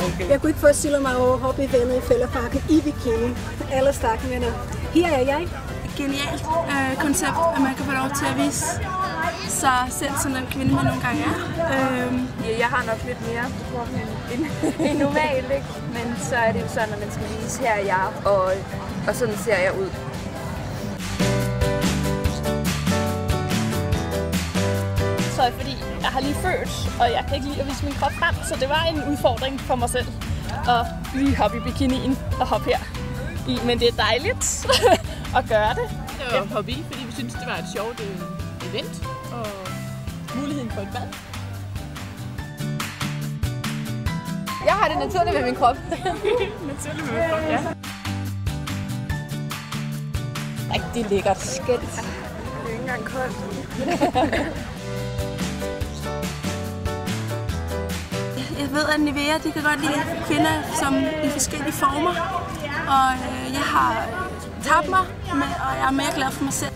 Okay. Jeg kunne ikke forestille mig at hoppe i vandet i Fælledparken i bikini. Alle stakken venner. Her er jeg. Genialt koncept, at man kan få lov til at vise sig selv, som den kvinde man nogle gange er. Jeg har nok lidt mere end normalt, ikke? Men så er det jo sådan, at man skal vise, her er jeg, og sådan ser jeg ud. Så fordi jeg har lige født, og jeg kan ikke lide at vise min krop frem, så det var en udfordring for mig selv at lige hoppe i bikinien og hoppe her. Men det er dejligt at gøre det. Det var en hobby, fordi vi synes det var et sjovt event og muligheden for et bad. Jeg har det naturligt med min krop. Naturligt med min krop, ja. Rigtig lækkert skæld. Det er ikke engang koldt. Jeg ved, at Nivea de kan godt lide kvinder som i forskellige former. Og jeg har tabt mig, og jeg er mere glad for mig selv.